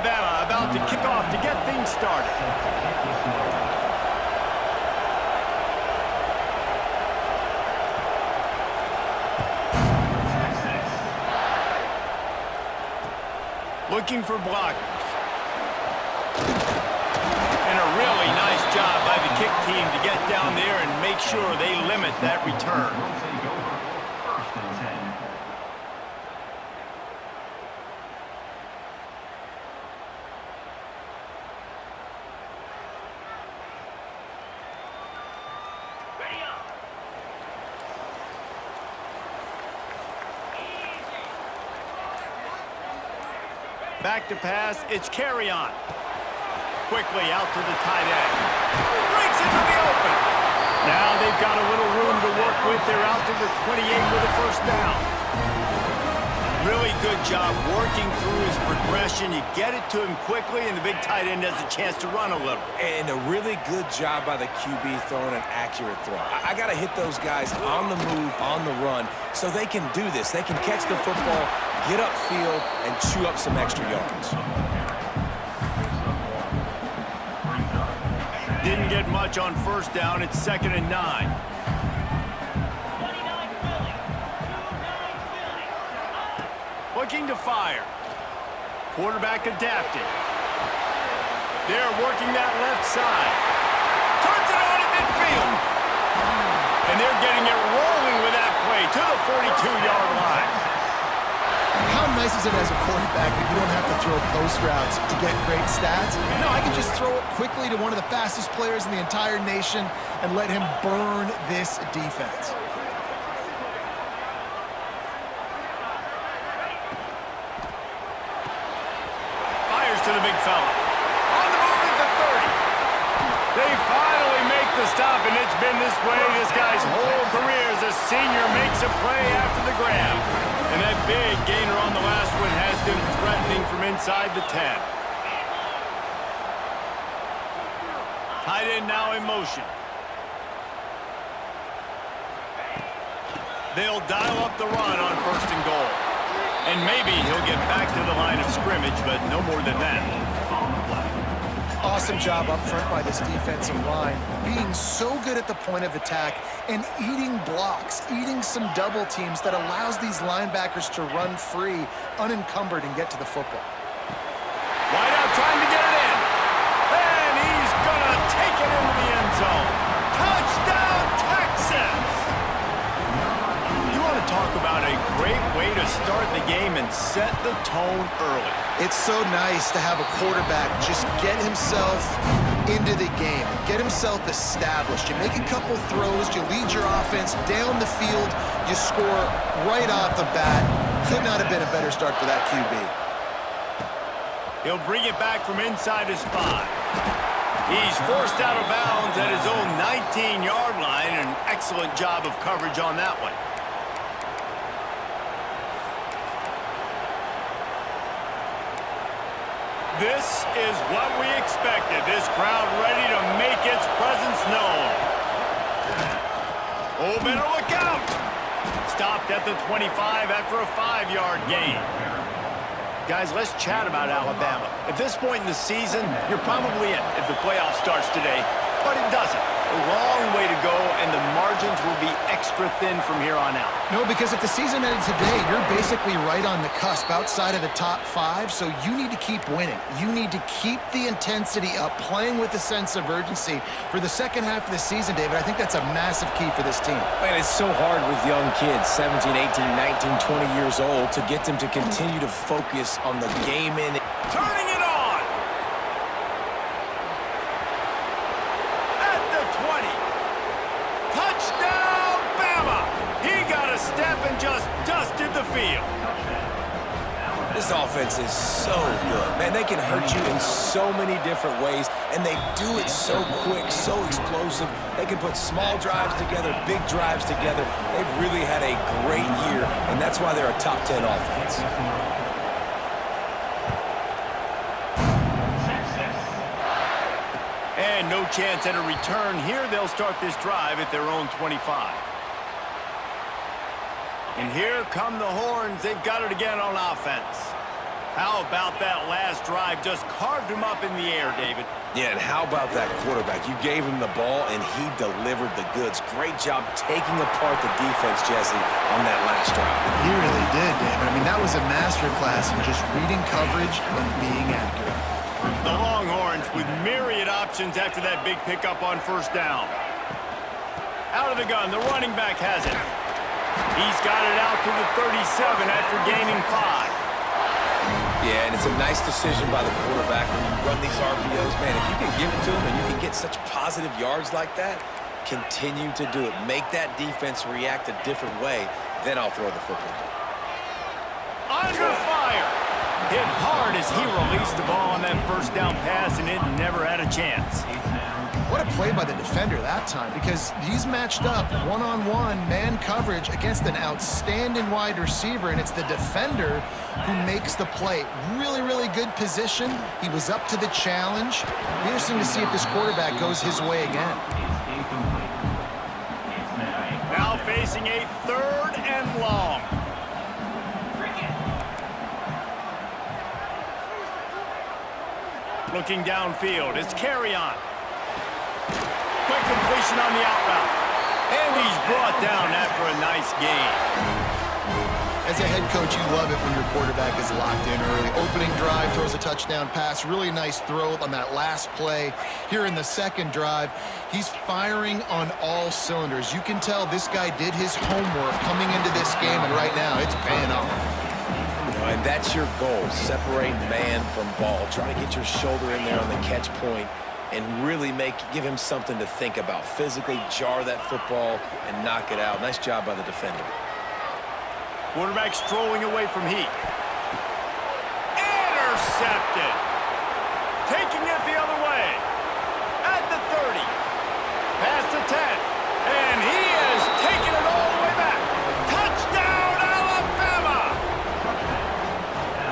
Alabama about to kick off to get things started. Looking for blockers. And a really nice job by the kick team to get down there and make sure they limit that return. Back to pass, it's Carry-On. Quickly out to the tight end. Breaks into the open. Now they've got a little room to work with. They're out to the 28 with a first down. Really good job working through his progression. You get it to him quickly, and the big tight end has a chance to run a little. And a really good job by the QB throwing an accurate throw. I got to hit those guys on the move, on the run, so they can do this. They can catch the football, get upfield, and chew up some extra yards. Didn't get much on first down. It's 2nd and 9. Looking to fire. Quarterback adapted. They're working that left side. Turns it on at midfield. And they're getting it rolling with that play to the 42-yard line. How nice is it as a quarterback that you don't have to throw post routes to get great stats? No, I can just throw it quickly to one of the fastest players in the entire nation and let him burn this defense. Fires to the big fella. On the move at the 30. They finally make the stop, and it's been this way this guy's whole career as a senior makes a play after the grab. And that big gainer on the last one has them threatening from inside the 10. Tight end now in motion. They'll dial up the run on 1st and goal. And maybe he'll get back to the line of scrimmage, but no more than that. Awesome job up front by this defensive line, being so good at the point of attack and eating blocks, eating some double teams that allows these linebackers to run free, unencumbered, and get to the football. Wide out trying to get it in. And he's going to take it into the end zone. Touchdown, Texas! You want to talk about a great way to start the game and set the tone early. It's so nice to have a quarterback just get himself into the game, get himself established. You make a couple throws, you lead your offense down the field, you score right off the bat. Could not have been a better start for that QB. He'll bring it back from inside his 5. He's forced out of bounds at his own 19-yard line. An excellent job of coverage on that one. This is what we expected. This crowd ready to make its presence known. Oh, better look out. Stopped at the 25 after a 5-yard gain. Guys, let's chat about Alabama. At this point in the season, you're probably in if the playoff starts today, but it doesn't. A long way to go, and the margins will be extra thin from here on out. No, because if the season ended today, you're basically right on the cusp outside of the top 5, so you need to keep winning. You need to keep the intensity up, playing with a sense of urgency for the second half of the season, David. I think that's a massive key for this team. Man, it's so hard with young kids, 17, 18, 19, 20 years old, to get them to continue to focus on the game in. Turning it on! At the 20. Touchdown, Bama! He got a step and just dusted the field. This offense is so good. Man, they can hurt you in so many different ways, and they do it so quick, so explosive. They can put small drives together, big drives together. They've really had a great year, and that's why they're a top 10 offense. And no chance at a return here. They'll start this drive at their own 25. And here come the horns. They've got it again on offense. How about that last drive? Just carved him up in the air, David. Yeah, and how about that quarterback? You gave him the ball, and he delivered the goods. Great job taking apart the defense, Jesse, on that last drive. He really did, David. I mean, that was a masterclass in just reading coverage and being accurate. The Longhorns with myriad options after that big pickup on first down. Out of the gun, the running back has it. He's got it out to the 37 after gaining 5. Yeah, and it's a nice decision by the quarterback when you run these RPOs. Man, if you can give it to him and you can get such positive yards like that, continue to do it. Make that defense react a different way, then I'll throw the football. Under fire. Hit hard as he released the ball on that first down pass, and it never had a chance. What a play by the defender that time, because he's matched up one-on-one man coverage against an outstanding wide receiver, and it's the defender who makes the play. Really, really good position. He was up to the challenge. Be interesting to see if this quarterback goes his way again. Now facing a 3rd and long. Looking downfield, it's Carrion. Quick completion on the out route. And he's brought down after a nice gain. As a head coach, you love it when your quarterback is locked in early. Opening drive, throws a touchdown pass. Really nice throw on that last play. Here in the second drive, he's firing on all cylinders. You can tell this guy did his homework coming into this game, and right now it's paying off. And that's your goal, separate man from ball. Try to get your shoulder in there on the catch point and really give him something to think about. Physically jar that football and knock it out. Nice job by the defender. Quarterback strolling away from heat. Intercepted. Taking it the other way. At the 30. Past the 10. And he has taken it all the way back. Touchdown, Alabama!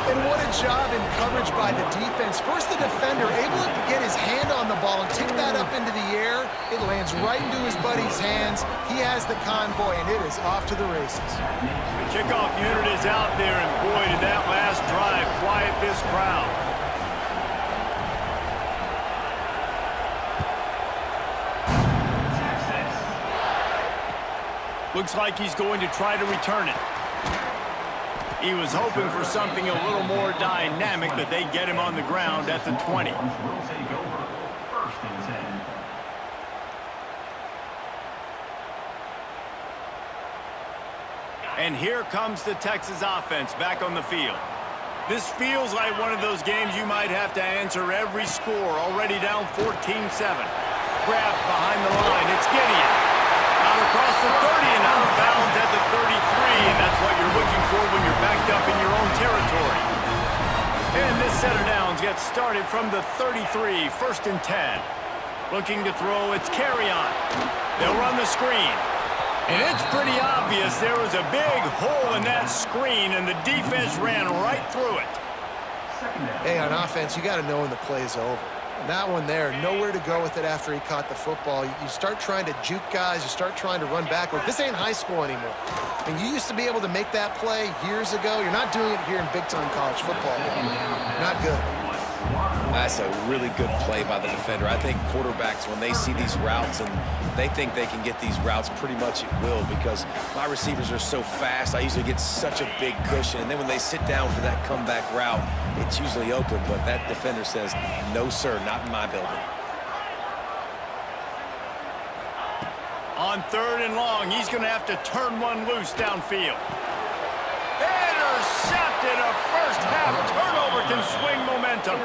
And what a job in coverage by the defense. First, the defender able to get his hand on the ball and tick that up into the air. It lands right into his buddy's hands. He has the convoy, and it is off to the races. The kickoff unit is out there, and boy, did that last drive quiet this crowd. Looks like he's going to try to return it. He was hoping for something a little more dynamic, but they get him on the ground at the 20. And here comes the Texas offense back on the field. This feels like one of those games you might have to answer every score, already down 14-7. Grabbed behind the line, it's Gideon. Out across the 30 and out of bounds at the 33, and that's what you're looking for when you're backed up in your own territory. And this set of downs gets started from the 33, 1st and 10. Looking to throw, it's Carrion. They'll run the screen. And it's pretty obvious there was a big hole in that screen, and the defense ran right through it. Hey, on offense, you got to know when the play is over. That one there, nowhere to go with it after he caught the football. You start trying to juke guys. You start trying to run backward. This ain't high school anymore. And you used to be able to make that play years ago. You're not doing it here in big-time college football. Not good. That's a really good play by the defender. I think quarterbacks, when they see these routes and they think they can get these routes pretty much at will because my receivers are so fast, I usually get such a big cushion. And then when they sit down for that comeback route, it's usually open. But that defender says, no, sir, not in my building. On 3rd and long, he's going to have to turn one loose downfield. Intercepted. A first-half turnover can swing momentum.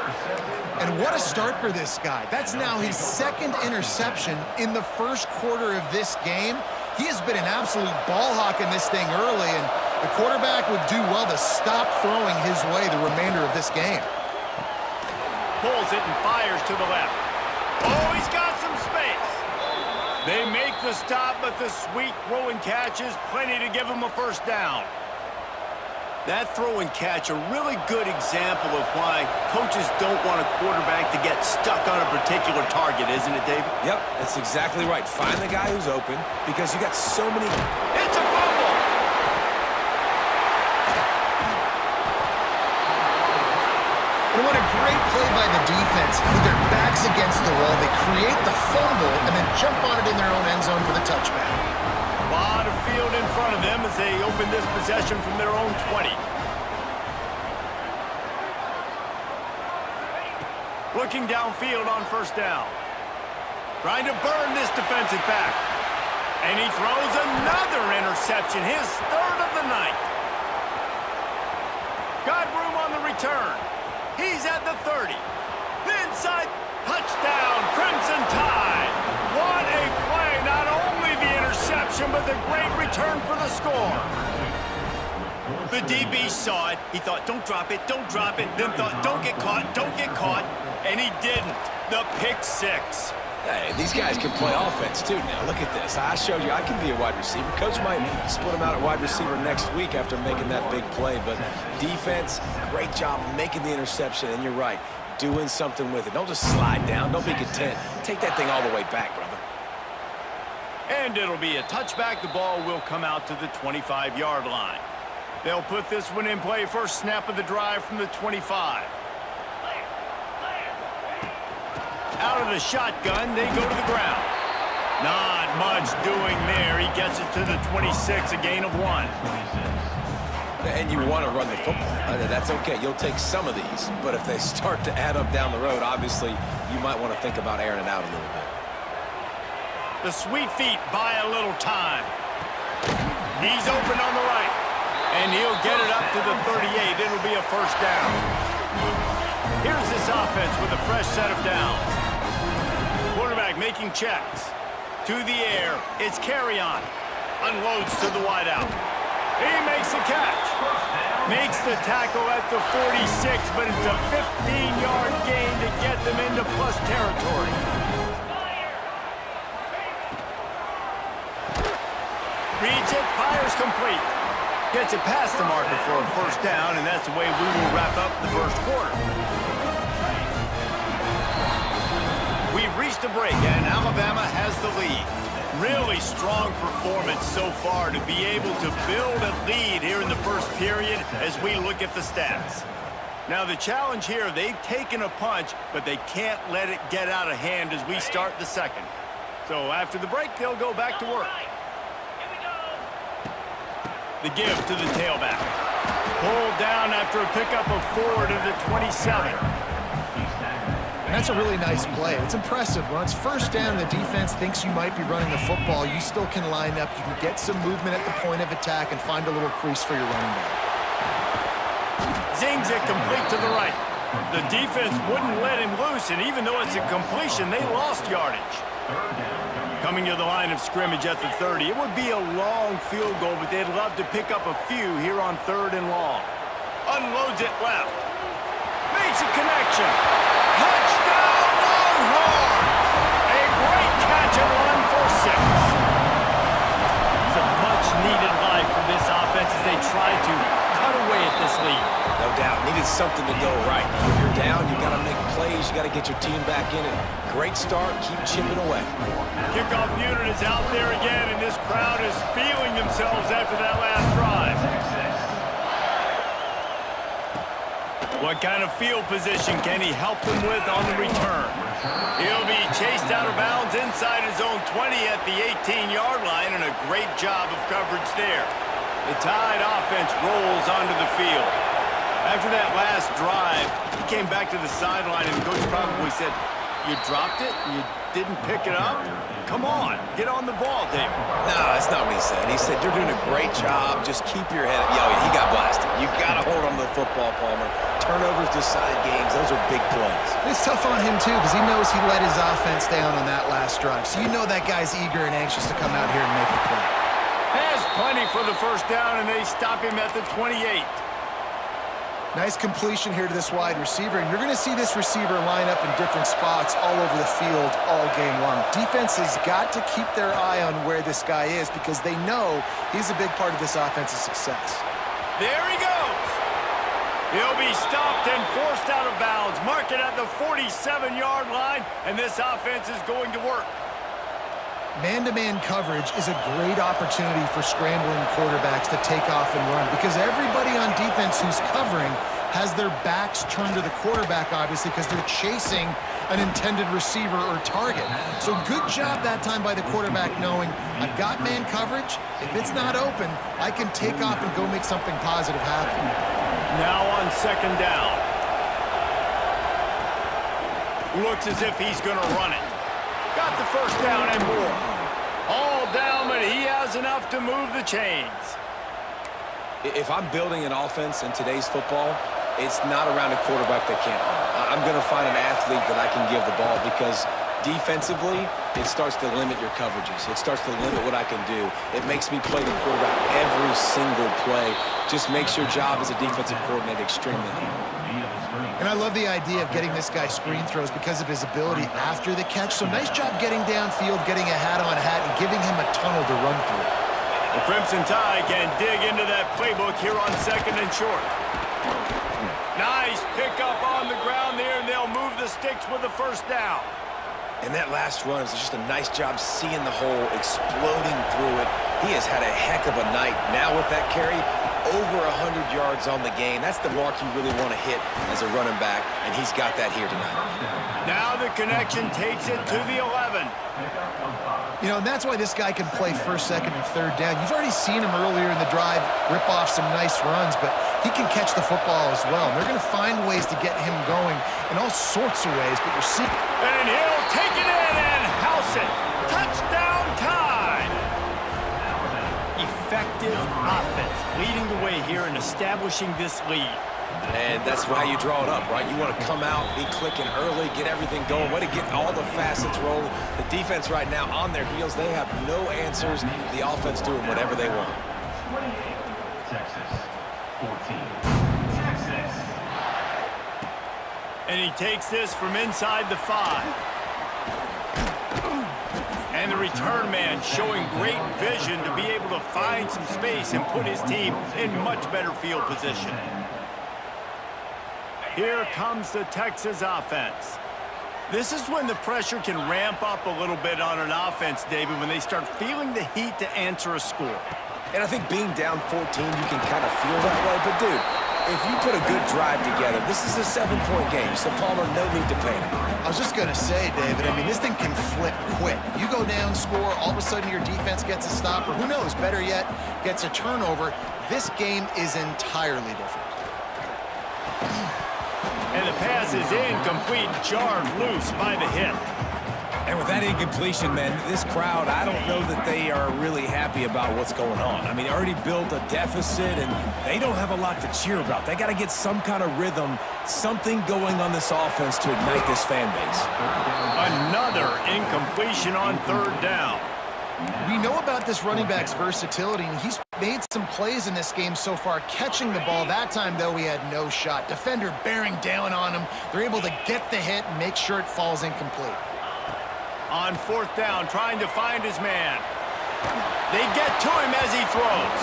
And what a start for this guy. That's now his 2nd interception in the 1st quarter of this game. He has been an absolute ball hawk in this thing early, and the quarterback would do well to stop throwing his way the remainder of this game. Pulls it and fires to the left. Oh, he's got some space. They make the stop, but the sweet throw and catch is plenty to give him a first down. That throw and catch, a really good example of why coaches don't want a quarterback to get stuck on a particular target, isn't it, David? Yep, that's exactly right. Find the guy who's open because you got so many. It's a fumble! defense, with their backs against the wall, they create the fumble and then jump on it in their own end zone for the touchback. A lot of field in front of them as they open this possession from their own 20. Looking downfield on first down. Trying to burn this defensive back. And he throws another interception, his third of the night. Got room on the return. He's at the 30. Inside, touchdown, Crimson Tide. What a play. Not only the interception, but the great return for the score. The DB saw it. He thought, don't drop it, don't drop it. Then thought, don't get caught, don't get caught. And he didn't. The pick six. Hey, these guys can play offense, too, now. Look at this. I showed you I can be a wide receiver. Coach might split him out at wide receiver next week after making that big play. But defense, great job making the interception. And you're right, doing something with it. Don't just slide down. Don't be content. Take that thing all the way back, brother. And it'll be a touchback. The ball will come out to the 25-yard line. They'll put this one in play. First snap of the drive from the 25. Out of the shotgun, they go to the ground. Not much doing there. He gets it to the 26, a gain of 1. And you want to run the football. That's okay. You'll take some of these. But if they start to add up down the road, obviously, you might want to think about airing it out a little bit. The sweet feet buy a little time. He's open on the right. And he'll get it up to the 38. It'll be a first down. Here's this offense with a fresh set of downs. Quarterback making checks. To the air. It's Carry-On. Unloads to the wideout. He makes the catch. Makes the tackle at the 46, but it's a 15-yard gain to get them into plus territory. Reads it, fires complete. Gets it past the marker for a first down, and that's the way we will wrap up the first quarter. We've reached a break, and Alabama has the lead. Really strong performance so far to be able to build a lead here in the first period as we look at the stats. Now, the challenge here, they've taken a punch, but they can't let it get out of hand as we start the second. So after the break, they'll go back to work. The give to the tailback. Pulled down after a pickup of 4 to the 27. And that's a really nice play. It's impressive. When it's first down, the defense thinks you might be running the football. You still can line up. You can get some movement at the point of attack and find a little crease for your running back. Zings it complete to the right. The defense wouldn't let him loose, and even though it's a completion, they lost yardage. Coming to the line of scrimmage at the 30. It would be a long field goal, but they'd love to pick up a few here on 3rd and long. Unloads it left. Makes a connection. Touchdown, Longhorns! A great catch and run for 6. It's a much-needed life for this offense as they try to cut away at this lead. No doubt. Needed something to go right. When you're down, you got to make plays. You got to get your team back in it. Great start. Keep chipping away. Kickoff unit is out there again, and this crowd is feeling themselves after that last drive. What kind of field position can he help them with on the return? He'll be chased out of bounds inside his own 20 at the 18-yard line, and a great job of coverage there. The Tide offense rolls onto the field. After that last drive, he came back to the sideline, and the coach probably said, "You dropped it? You didn't pick it up? Come on, get on the ball, David." No, that's not what he said. He said, "You're doing a great job. Just keep your head up." Yo, he got blasted. You got to hold on to the football, Palmer. Turnovers decide games. Those are big plays. It's tough on him, too, because he knows he let his offense down on that last drive. So you know that guy's eager and anxious to come out here and make a play. Has plenty for the first down, and they stop him at the 28. Nice completion here to this wide receiver, and you're going to see this receiver line up in different spots all over the field all game long. Defense has got to keep their eye on where this guy is because they know he's a big part of this offense's success. There he goes. He'll be stopped and forced out of bounds. Mark it at the 47-yard line, and this offense is going to work. man-to-man coverage is a great opportunity for scrambling quarterbacks to take off and run because everybody on defense who's covering has their backs turned to the quarterback, obviously, because they're chasing an intended receiver or target. So good job that time by the quarterback knowing I've got man coverage. If it's not open, I can take off and go make something positive happen. Now on second down. Looks as if he's going to run it. Got the first down and more. All down, but he has enough to move the chains. If I'm building an offense in today's football, it's not around a quarterback that can't run. I'm going to find an athlete that I can give the ball because defensively, it starts to limit your coverages. It starts to limit what I can do. It makes me play the quarterback every single play. Just makes your job as a defensive coordinator extremely hard. And I love the idea of getting this guy screen throws because of his ability after the catch. So nice job getting downfield, getting a hat-on-hat, and giving him a tunnel to run through. The Crimson Tide can dig into that playbook here on second and short. Nice pickup on the ground there, and they'll move the sticks with the first down. And that last run is just a nice job seeing the hole, exploding through it. He has had a heck of a night. Now with that carry, over 100 yards on the game. That's the mark you really want to hit as a running back, and he's got that here tonight. Now the connection takes it to the 11. You know, and that's why this guy can play first, second, and third down. You've already seen him earlier in the drive rip off some nice runs, but he can catch the football as well. And they're going to find ways to get him going in all sorts of ways, but you're seeing... And he'll take it in and house it. Touchdown time! Effective offense, leading the way here and establishing this lead. And that's why you draw it up, right? You want to come out, be clicking early, get everything going, way to get all the facets rolling. The defense right now on their heels, they have no answers. The offense doing whatever they want. 28, Texas, 14, Texas. And he takes this from inside the 5. And the return man showing great vision to be able to find some space and put his team in much better field position. Here comes the Texas offense. This is when the pressure can ramp up a little bit on an offense, David, when they start feeling the heat to answer a score. And I think being down 14, you can kind of feel that way. But, dude, if you put a good drive together, this is a 7-point game, so Palmer, no need to panic. I was just going to say, David, I mean, this thing can flip quick. You go down, score, all of a sudden your defense gets a stop, or who knows, better yet, gets a turnover. This game is entirely different. And the pass is incomplete, jarred loose by the hip. And with that incompletion, man, this crowd, I don't know that they are really happy about what's going on. I mean, they already built a deficit, and they don't have a lot to cheer about. They got to get some kind of rhythm, something going on this offense to ignite this fan base. Another incompletion on third down. We know about this running back's versatility, and he's made some plays in this game so far, catching the ball. That time, though, he had no shot. Defender bearing down on him. They're able to get the hit and make sure it falls incomplete. On fourth down, trying to find his man. They get to him as he throws.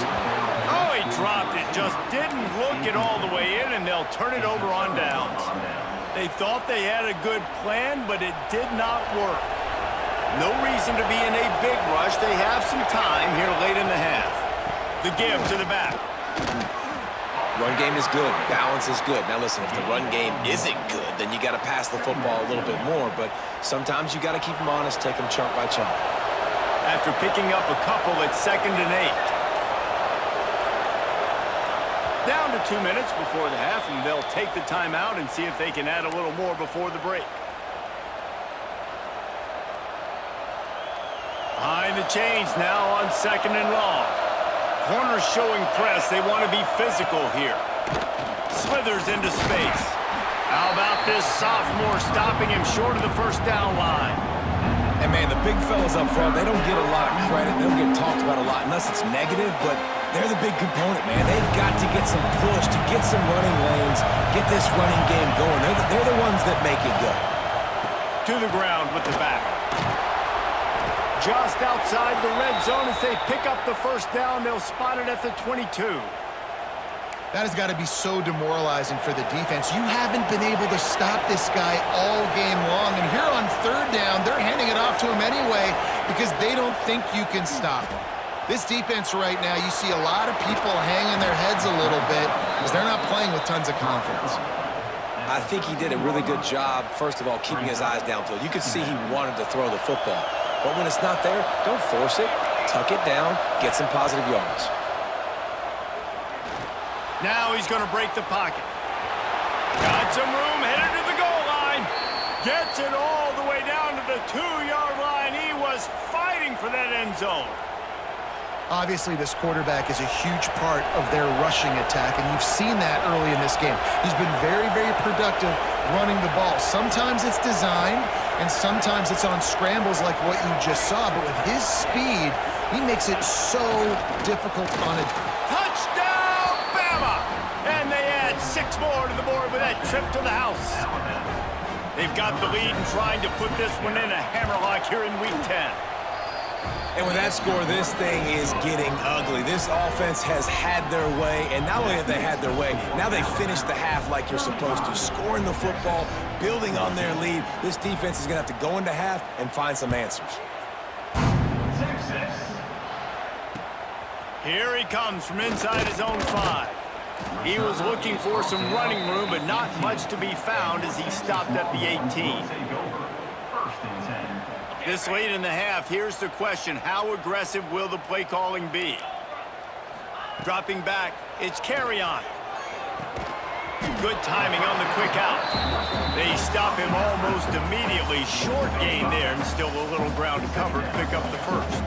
Oh, he dropped it. Just didn't look it all the way in, and they'll turn it over on downs. They thought they had a good plan, but it did not work. No reason to be in a big rush. They have some time here late in the half. The give to the back. Run game is good. Balance is good. Now, listen, if the run game isn't good, then you got to pass the football a little bit more. But sometimes you got to keep them honest, take them chunk by chunk. After picking up a couple at 2nd and 8. Down to 2 minutes before the half, and they'll take the timeout and see if they can add a little more before the break. Behind the chains now on 2nd and long. Corners showing press. They want to be physical here. Slithers into space. How about this sophomore stopping him short of the first down line? And, man, the big fellas up front, they don't get a lot of credit. They don't get talked about a lot unless it's negative, but they're the big component, man. They've got to get some push, to get some running lanes, get this running game going. They're the ones that make it go. To the ground with the back. Just outside the red zone as they pick up the first down. They'll spot it at the 22. That has got to be so demoralizing for the defense. You haven't been able to stop this guy all game long. And here on third down, they're handing it off to him anyway because they don't think you can stop him. This defense right now, you see a lot of people hanging their heads a little bit because they're not playing with tons of confidence. I think he did a really good job, first of all, keeping his eyes downfield. You could see he wanted to throw the football. But when it's not there, don't force it. Tuck it down, get some positive yards. Now he's going to break the pocket. Got some room, headed to the goal line. Gets it all the way down to the 2-yard line. He was fighting for that end zone. Obviously, this quarterback is a huge part of their rushing attack, and you've seen that early in this game. He's been very, very productive running the ball. Sometimes it's designed, and sometimes it's on scrambles like what you just saw. But with his speed, he makes it so difficult on a Touchdown! And they add 6 more to the board with that trip to the house. They've got the lead and trying to put this one in a hammerlock here in Week 10. And with that score, this thing is getting ugly. This offense has had their way, and not only have they had their way, now they finished the half like you're supposed to, scoring the football, building on their lead. This defense is going to have to go into half and find some answers. Texas. Here he comes from inside his own 5. He was looking for some running room, but not much to be found as he stopped at the 18. Take over. First and 10. This late in the half, here's the question. How aggressive will the play calling be? Dropping back, it's Carry-On. Good timing on the quick out. They stop him almost immediately. Short gain there, and still a little ground to cover to pick up the first.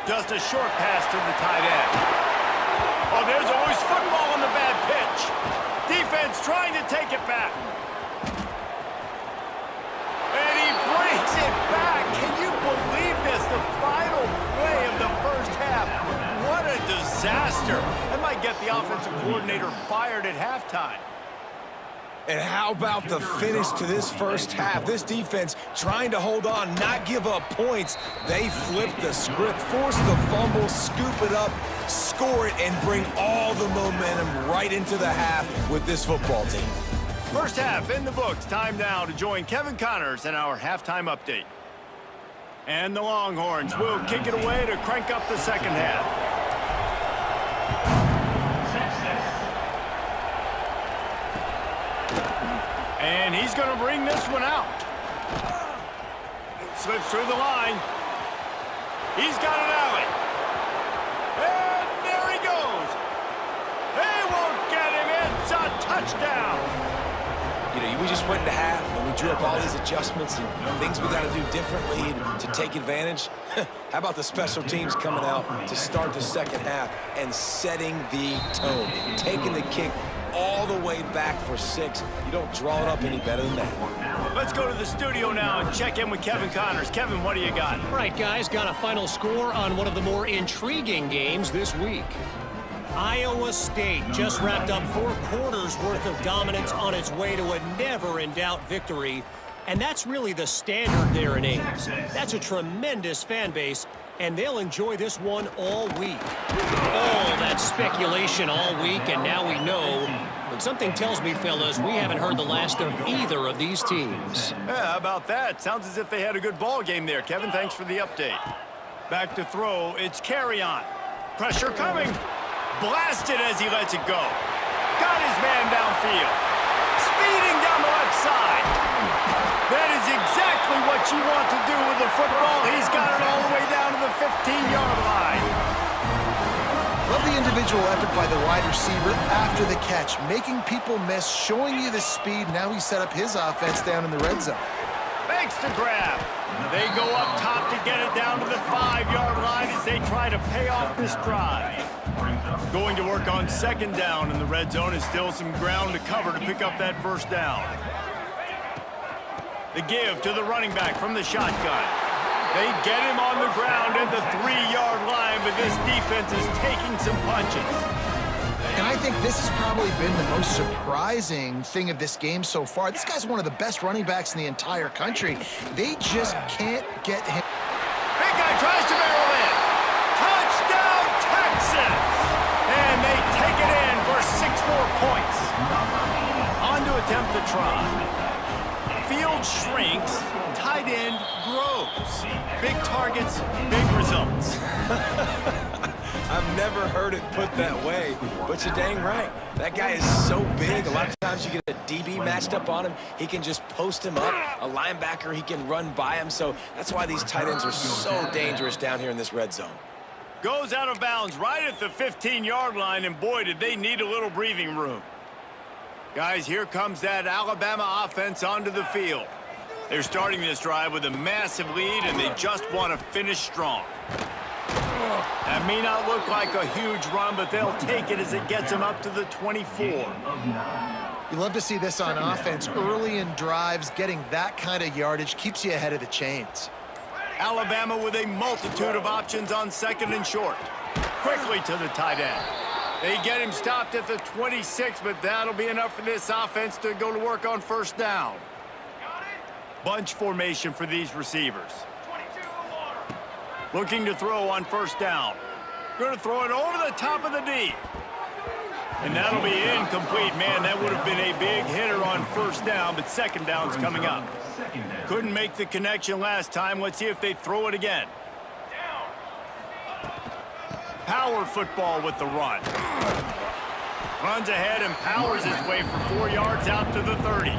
Just a short pass to the tight end. Oh, there's always football on the bad pitch. Defense trying to take it back. And he brings it back. Can you believe this? The final play of the first half. What a disaster. That might get the offensive coordinator fired at halftime. And how about the finish to this first half? This defense trying to hold on, not give up points. They flipped the script, force the fumble, scoop it up, score it, and bring all the momentum right into the half with this football team. First half in the books. Time now to join Kevin Connors in our halftime update. And the Longhorns will kick it away to crank up the second half. And he's going to bring this one out. Slips through the line. He's got an alley. And there he goes. They won't get him. It's a touchdown. You know, we just went into half and we drew up all these adjustments and things we got to do differently to take advantage. How about the special teams coming out to start the second half and setting the tone, taking the kick all the way back for 6. You don't draw it up any better than that. Let's go to the studio now and check in with Kevin Connors. Kevin, what do you got? All right, guys, got a final score on one of the more intriguing games this week. Iowa State just wrapped up 4 quarters worth of dominance on its way to a never-in-doubt victory. And that's really the standard there in Ames. That's a tremendous fan base, and they'll enjoy this one all week. All that speculation all week, and now we know. But something tells me, fellas, we haven't heard the last of either of these teams. Yeah, how about that? Sounds as if they had a good ball game there. Kevin, thanks for the update. Back to throw, it's Carry-On. Pressure coming. Blasted as he lets it go. Got his man downfield. Speeding down the left side. That is exactly what you want to do with the football. He's got it all the way down to the 15-yard line. Love the individual effort by the wide receiver after the catch, making people miss, showing you the speed. Now he set up his offense down in the red zone. Thanks to grab. They go up top to get it down to the 5-yard line as they try to pay off this drive. Going to work on second down in the red zone is still some ground to cover to pick up that first down. The give to the running back from the shotgun. They get him on the ground at the 3-yard line, but this defense is taking some punches. And I think this has probably been the most surprising thing of this game so far. This guy's one of the best running backs in the entire country. They just can't get him. Big guy tries to barrel in. Touchdown! shrinks, tight end grows. Big targets, big results. I've never heard it put that way, but you're dang right. That guy is so big. A lot of times you get a DB matched up on him. He can just post him up. A linebacker, he can run by him. So that's why these tight ends are so dangerous down here in this red zone. Goes out of bounds right at the 15-yard line, and boy, did they need a little breathing room. Guys, here comes that Alabama offense onto the field. They're starting this drive with a massive lead, and they just want to finish strong. That may not look like a huge run, but they'll take it as it gets them up to the 24. You love to see this on offense. Early in drives, getting that kind of yardage keeps you ahead of the chains. Alabama with a multitude of options on second and short. Quickly to the tight end. They get him stopped at the 26, but that'll be enough for this offense to go to work on first down. Bunch formation for these receivers. Looking to throw on first down. Going to throw it over the top of the D. And that'll be incomplete. Man, that would have been a big hitter on first down, but second down's coming up. Couldn't make the connection last time. Let's see if they throw it again. Power football with the run. Runs ahead and powers his way for 4 yards out to the 30.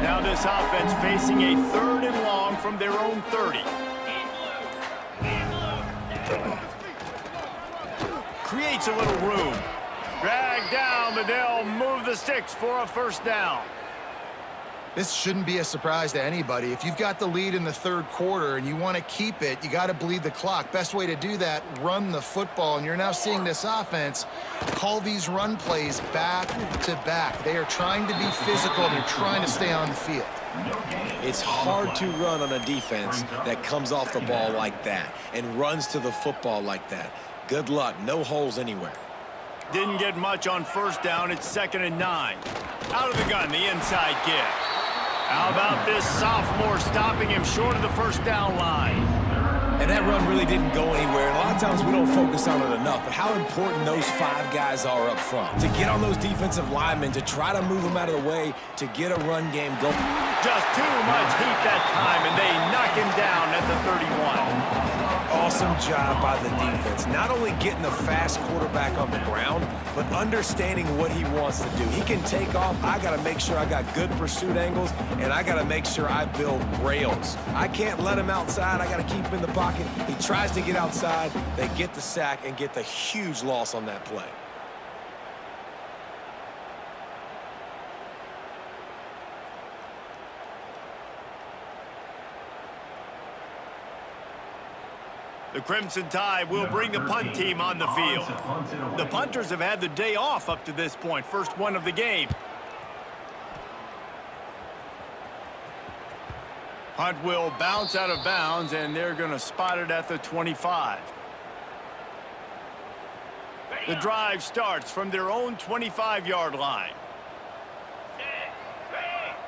Now this offense facing a 3rd and long from their own 30. Creates a little room. Drag down, but they'll move the sticks for a first down. This shouldn't be a surprise to anybody. If you've got the lead in the 3rd quarter and you want to keep it, you got to bleed the clock. Best way to do that, run the football. And you're now seeing this offense call these run plays back to back. They are trying to be physical and they're trying to stay on the field. It's hard to run on a defense that comes off the ball like that and runs to the football like that. Good luck. No holes anywhere. Didn't get much on first down. It's 2nd and 9. Out of the gun, the inside give. How about this sophomore stopping him short of the first down line? And that run really didn't go anywhere. And a lot of times we don't focus on it enough, but how important those 5 guys are up front. To get on those defensive linemen, to try to move them out of the way, to get a run game going. Just too much heat that time, and they knock him down at the 31. Awesome job by the defense. Not only getting the fast quarterback on the ground, but understanding what he wants to do. He can take off. I got to make sure I got good pursuit angles, and I got to make sure I build rails. I can't let him outside. I got to keep him in the pocket. He tries to get outside. They get the sack and get the huge loss on that play. The Crimson Tide will bring the punt team on the field. The punters have had the day off up to this point. First one of the game. Punt will bounce out of bounds, and they're going to spot it at the 25. The drive starts from their own 25-yard line.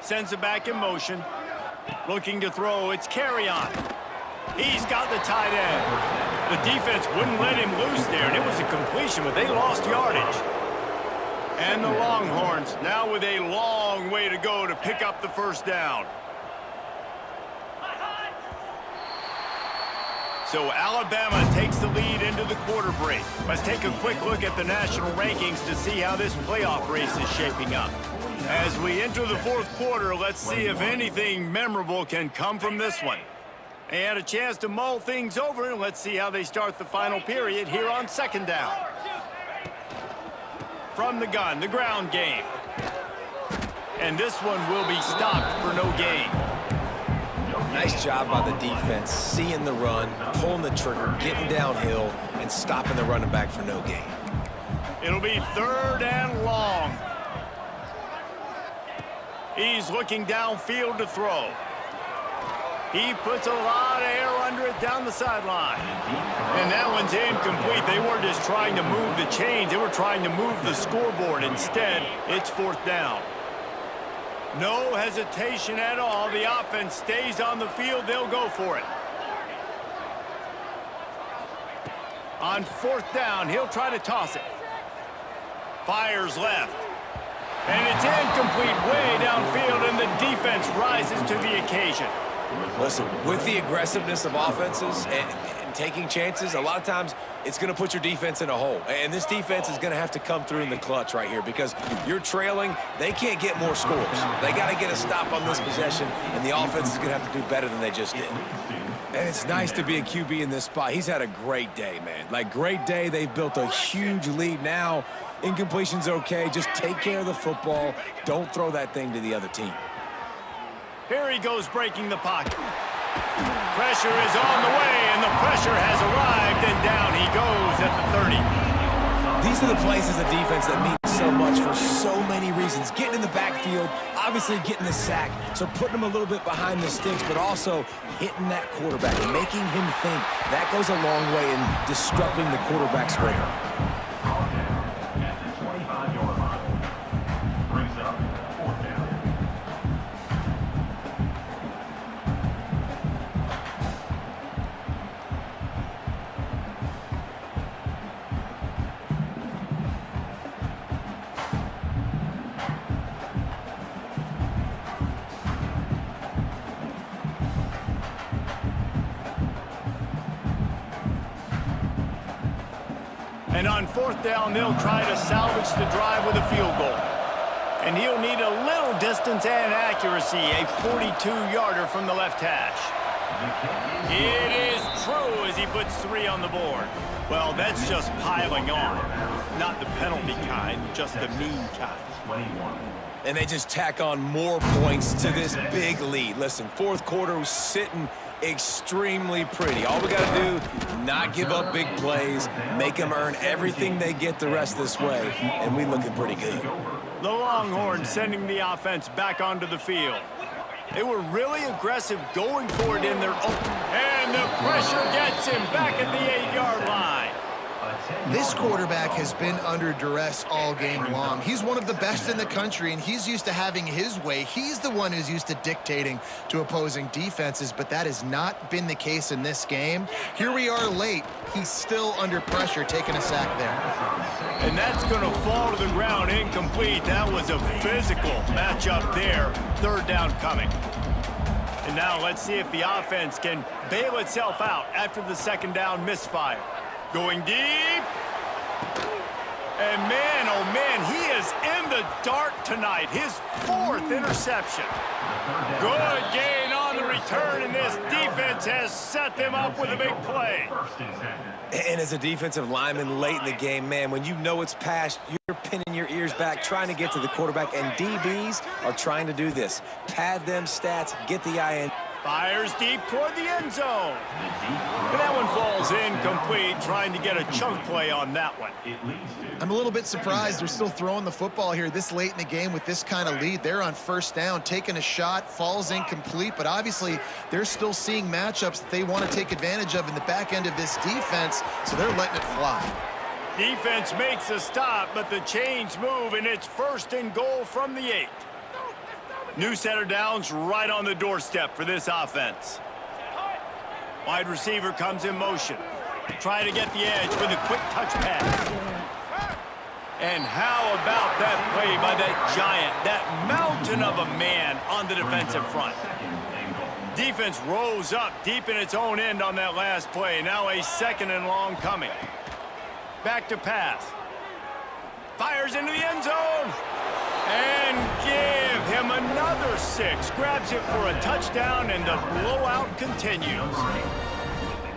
Sends it back in motion. Looking to throw. It's Carry-On. He's got the tight end. The defense wouldn't let him loose there, and it was a completion, but they lost yardage. And the Longhorns now with a long way to go to pick up the first down. So Alabama takes the lead into the quarter break. Let's take a quick look at the national rankings to see how this playoff race is shaping up. As we enter the 4th quarter, let's see if anything memorable can come from this one. They had a chance to mull things over, and let's see how they start the final period here on 2nd down. From the gun, the ground game. And this one will be stopped for no gain. Nice job by the defense, seeing the run, pulling the trigger, getting downhill, and stopping the running back for no gain. It'll be 3rd and long. He's looking downfield to throw. He puts a lot of air under it down the sideline. And that one's incomplete. They weren't just trying to move the chains. They were trying to move the scoreboard. Instead, it's 4th down. No hesitation at all. The offense stays on the field. They'll go for it. On 4th down, he'll try to toss it. Fires left. And it's incomplete way downfield, and the defense rises to the occasion. Listen, with the aggressiveness of offenses and taking chances, a lot of times it's going to put your defense in a hole. And this defense is going to have to come through in the clutch right here because you're trailing. They can't get more scores. They got to get a stop on this possession, and the offense is going to have to do better than they just did. And it's nice to be a QB in this spot. He's had a great day, man. Like, great day. They've built a huge lead now. Incompletion's okay. Just take care of the football. Don't throw that thing to the other team. Here he goes breaking the pocket. Pressure is on the way, and the pressure has arrived, and down he goes at the 30. These are the plays as a defense that mean so much for so many reasons. Getting in the backfield, obviously getting the sack, so putting him a little bit behind the sticks, but also hitting that quarterback and making him think. That goes a long way in disrupting the quarterback's rhythm. At the 25-yard line. Brings up 4th down. And on 4th down, they'll try to salvage the drive with a field goal. And he'll need a little distance and accuracy, a 42-yarder from the left hash. It is true as he puts 3 on the board. Well, that's just piling on. Not the penalty kind, just the mean kind. 21. And they just tack on more points to this big lead. Listen, 4th quarter was sitting extremely pretty. All we got to do, not give up big plays, make them earn everything they get the rest this way, and we looking pretty good. The Longhorns sending the offense back onto the field. They were really aggressive going for it in their own. And the pressure gets him back at the 8-yard line. This quarterback has been under duress all game long. He's one of the best in the country, and he's used to having his way. He's the one who's used to dictating to opposing defenses, but that has not been the case in this game. Here we are late. He's still under pressure, taking a sack there. And that's going to fall to the ground incomplete. That was a physical matchup there. 3rd down coming. And now let's see if the offense can bail itself out after the 2nd down misfire. Going deep. And man, oh man, he is in the dark tonight. His 4th interception. Good gain on the return, and this defense has set them up with a big play. And as a defensive lineman late in the game, man, when you know it's past, you're pinning your ears back, trying to get to the quarterback, and DBs are trying to do this. Pad them stats, get the eye in. Fires deep toward the end zone. And that one falls incomplete, trying to get a chunk play on that one. I'm a little bit surprised they're still throwing the football here this late in the game with this kind of lead. They're on 1st down, taking a shot, falls incomplete, but obviously they're still seeing matchups that they want to take advantage of in the back end of this defense, so they're letting it fly. Defense makes a stop, but the chains move, and it's 1st and goal from the 8. New set of downs right on the doorstep for this offense. Wide receiver comes in motion. Try to get the edge with a quick touch pass. And how about that play by that giant, that mountain of a man on the defensive front? Defense rose up deep in its own end on that last play. Now a 2nd and long coming. Back to pass. Fires into the end zone. And give him another 6. Grabs it for a touchdown, and the blowout continues.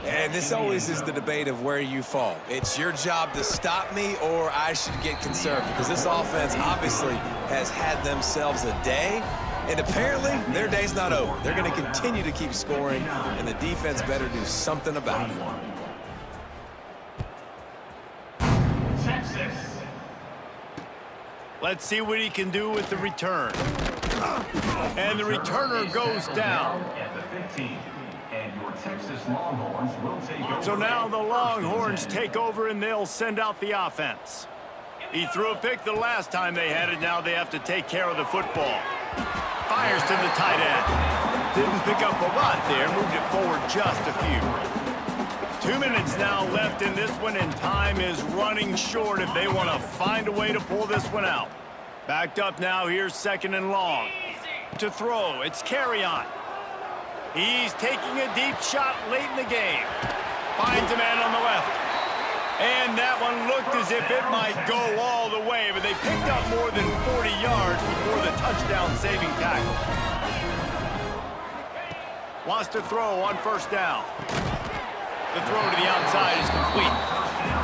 And this always is the debate of where you fall. It's your job to stop me, or I should get conservative, because this offense obviously has had themselves a day, and apparently their day's not over. They're going to continue to keep scoring, and the defense better do something about it. Let's see what he can do with the return. And the returner goes down. At the 15. And your Texas Longhorns will take over. So now the Longhorns take over, and they'll send out the offense. He threw a pick the last time they had it. Now they have to take care of the football. Fires to the tight end. Didn't pick up a lot there. Moved it forward just a few. 2 minutes now left in this one, and time is running short if they want to find a way to pull this one out. Backed up now, here's 2nd and long. To throw, it's Carrion. He's taking a deep shot late in the game. Finds a man on the left. And that one looked as if it might go all the way, but they picked up more than 40 yards before the touchdown-saving tackle. Wants to throw on 1st down. The throw to the outside is complete.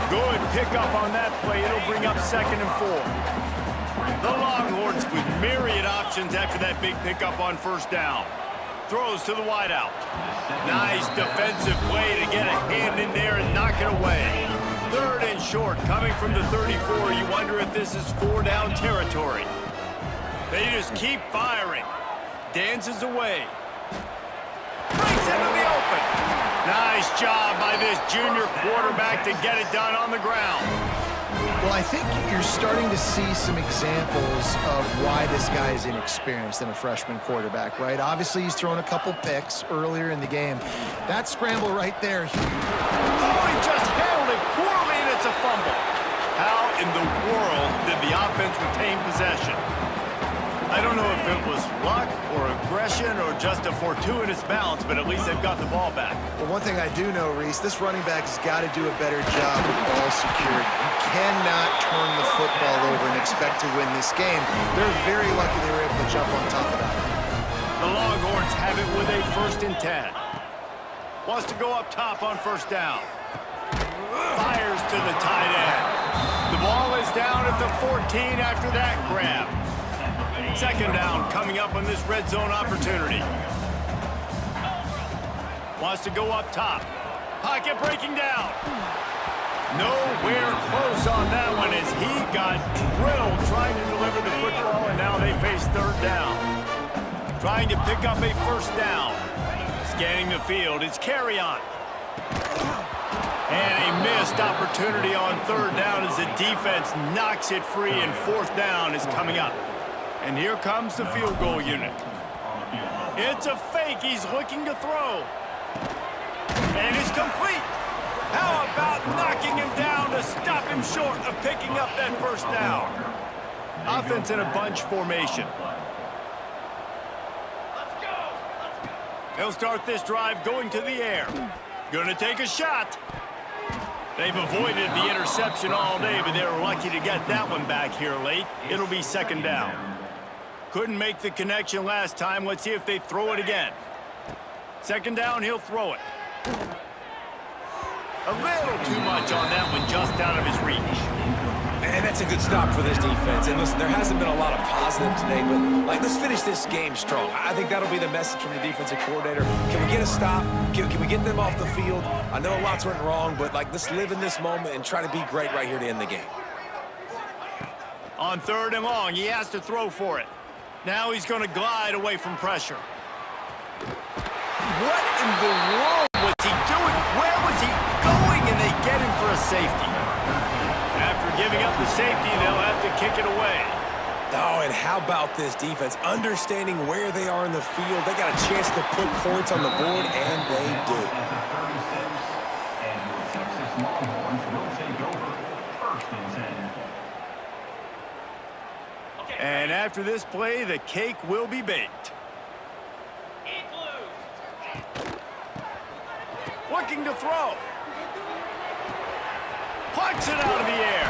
Good pickup on that play. It'll bring up 2nd and 4. The Longhorns with myriad options after that big pickup on 1st down. Throws to the wideout. Nice defensive play to get a hand in there and knock it away. 3rd and short coming from the 34. You wonder if this is 4-down territory. They just keep firing. Dances away. Breaks into the open. Nice job by this junior quarterback to get it done on the ground. Well, I think you're starting to see some examples of why this guy is inexperienced in a freshman quarterback, right? Obviously, he's thrown a couple picks earlier in the game. That scramble right there. Oh, he just handled it poorly, and it's a fumble. How in the world did the offense retain possession? I don't know if it was luck or aggression or just a fortuitous bounce, but at least they've got the ball back. Well, one thing I do know, Reese, this running back has got to do a better job with ball security. You cannot turn the football over and expect to win this game. They're very lucky they were able to jump on top of that. The Longhorns have it with a 1st and 10. Wants to go up top on 1st down. Fires to the tight end. The ball is down at the 14 after that grab. 2nd down coming up on this red zone opportunity. Wants to go up top. Pocket breaking down. Nowhere close on that one as he got drilled trying to deliver the football, and now they face 3rd down. Trying to pick up a 1st down. Scanning the field, it's Carrion. And a missed opportunity on 3rd down as the defense knocks it free, and 4th down is coming up. And here comes the field goal unit. It's a fake. He's looking to throw. And it's complete. How about knocking him down to stop him short of picking up that 1st down? Offense in a bunch formation. They'll start this drive going to the air. Gonna take a shot. They've avoided the interception all day, but they're lucky to get that one back here late. It'll be 2nd down. Couldn't make the connection last time. Let's see if they throw it again. 2nd down, he'll throw it. A little too much on that one, just out of his reach. And that's a good stop for this defense. And listen, there hasn't been a lot of positive today, but let's finish this game strong. I think that'll be the message from the defensive coordinator. Can we get a stop? Can we get them off the field? I know lots went wrong, but let's live in this moment and try to be great right here to end the game. On 3rd and long, he has to throw for it. Now he's going to glide away from pressure. What in the world was he doing? Where was he going? And they get him for a safety. After giving up the safety, they'll have to kick it away. Oh, and how about this defense? Understanding where they are in the field. They got a chance to put points on the board, and they do. And your Texas Longhorns will take over 1st and 10. And after this play, the cake will be baked. Looking to throw. Plucks it out of the air.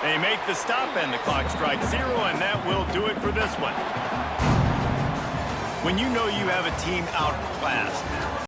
They make the stop, and the clock strikes 0, and that will do it for this one. When you know you have a team outclassed,